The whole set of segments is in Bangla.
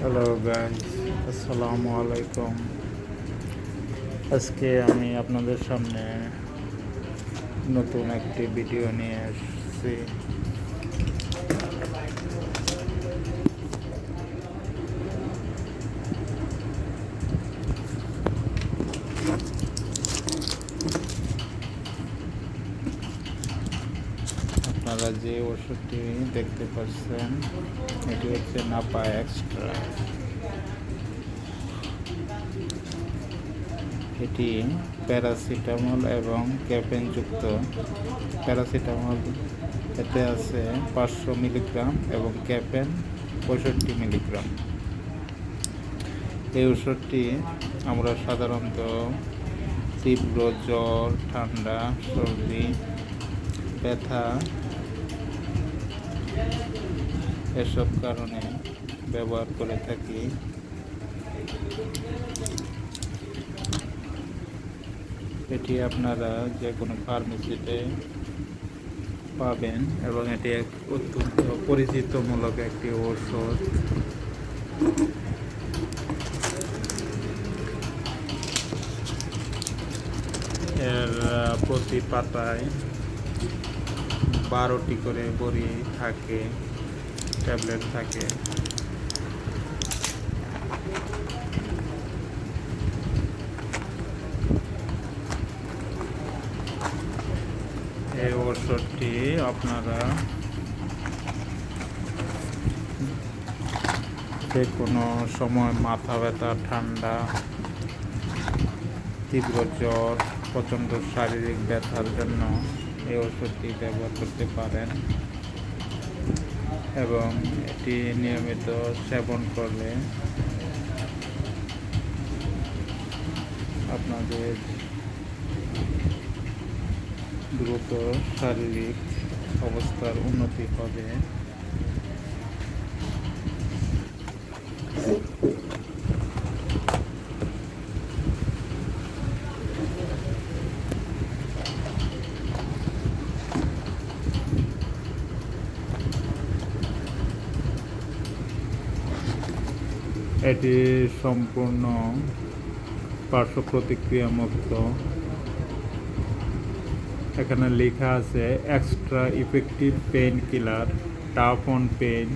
হ্যালো গাইস, আসসালামু আলাইকুম। আজকে আমি আপনাদের সামনে নতুন একটি ভিডিও নিয়ে এসেছি। আপনারা যে ওষুধটি দেখতে পাচ্ছেন এটি হচ্ছে নাপা এক্সট্রা। এটি প্যারাসিটামল এবং ক্যাফেইন যুক্ত। প্যারাসিটামল এতে আছে 500 মিলিগ্রাম এবং ক্যাফেইন 65 মিলিগ্রাম। এই ওষুধটি আমরা সাধারণত তীব্র জ্বর, ঠান্ডা, সর্দি, ব্যথা এসব কারণে ব্যবহার করে থাকি। এটি আপনারা যে কোনো ফার্মেসিতে পাবেন এবং এটি এক অত্যন্ত পরিচিতমূলক একটি ঔষধ। এর প্রতি পাতায় 12টি করে বড়ি থাকে, ট্যাবলেট থাকে। এই ওষুধটি আপনারা যে কোনো সময় মাথা ব্যথা, ঠান্ডা, তীব্র জ্বর, প্রচণ্ড শারীরিক ব্যথার জন্য এই ওষুধটি ব্যবহার করতে পারেন এবং এটি নিয়মিত সেবন করলে আপনাদের দ্রুত শারীরিক অবস্থার উন্নতি হবে। এটি সম্পূর্ণ পার্শ্ব প্রতিক্রিয়া মুক্ত। এখানে লেখা আছে extra effective pain killer, tough on pain,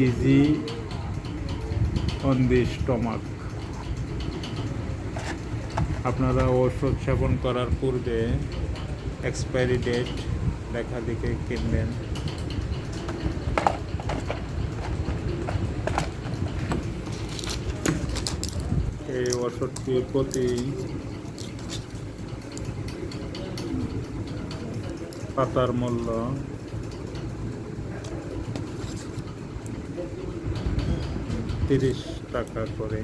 easy on the stomach. আপনারা ওষুধ সেবন করার পূর্বে এক্সপায়ারি ডেট দেখা দেখে কিনবেন। এই ওষুধটির প্রতি পাতার মূল্য 30 টাকা করে।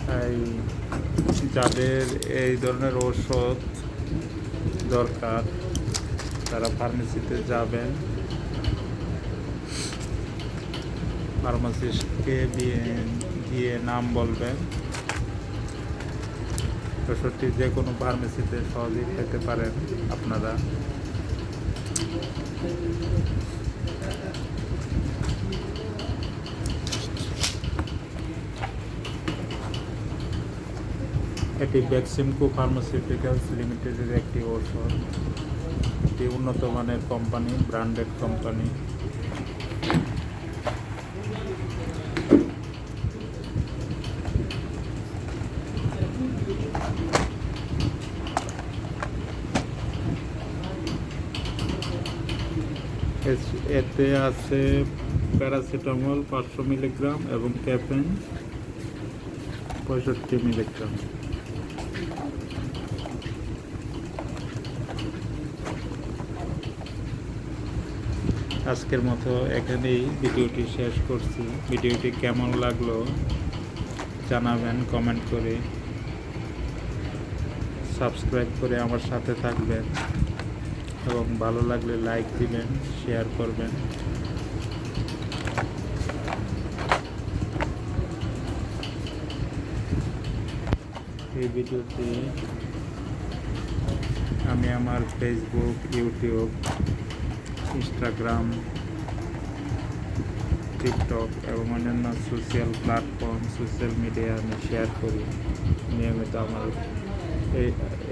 তাই যাদের এই ধরনের ঔষধ দরকার তারা ফার্মেসিতে যাবেন, ফার্মাসিস্টকে দিয়ে নাম বলবেন। ওষুধটি যে কোনো ফার্মেসিতে সহজেই পেতে পারেন আপনারা। এটি বেক্সিমকো ফার্মাসিউটিক্যালস লিমিটেডের একটি ঔষধ। এটি উন্নত মানের কোম্পানি, ব্র্যান্ডেড কোম্পানি। এতে আছে প্যারাসিটামল 500 মিলিগ্রাম এবং ক্যাফেইন 65 মিলিগ্রাম। আজকের মতো এখানেই ভিডিওটি শেষ করছি। ভিডিওটি কেমন লাগলো জানাবেন কমেন্ট করে। সাবস্ক্রাইব করে আমার সাথে থাকবেন এবং ভালো লাগলে লাইক দিবেন, শেয়ার করবেন। এই ভিডিওতে আমি আমার ফেসবুক, ইউটিউব, ইনস্টাগ্রাম, টিকটক এবং অন্যান্য সোশ্যাল প্ল্যাটফর্ম, সোশ্যাল মিডিয়া আমি শেয়ার করি নিয়মিত। আমার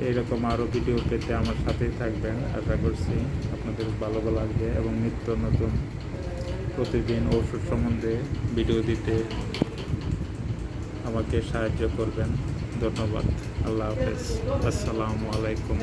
এইরকম আরও ভিডিও পেতে আমার সাথেই থাকবেন। আশা করছি আপনাদের ভালো লাগবে এবং নিত্য নতুন প্রতিদিন ওষুধ সম্বন্ধে ভিডিও দিতে আমাকে সাহায্য করবেন। ধন্যবাদ। আল্লাহ হাফেজ। আসসালামু আলাইকুম।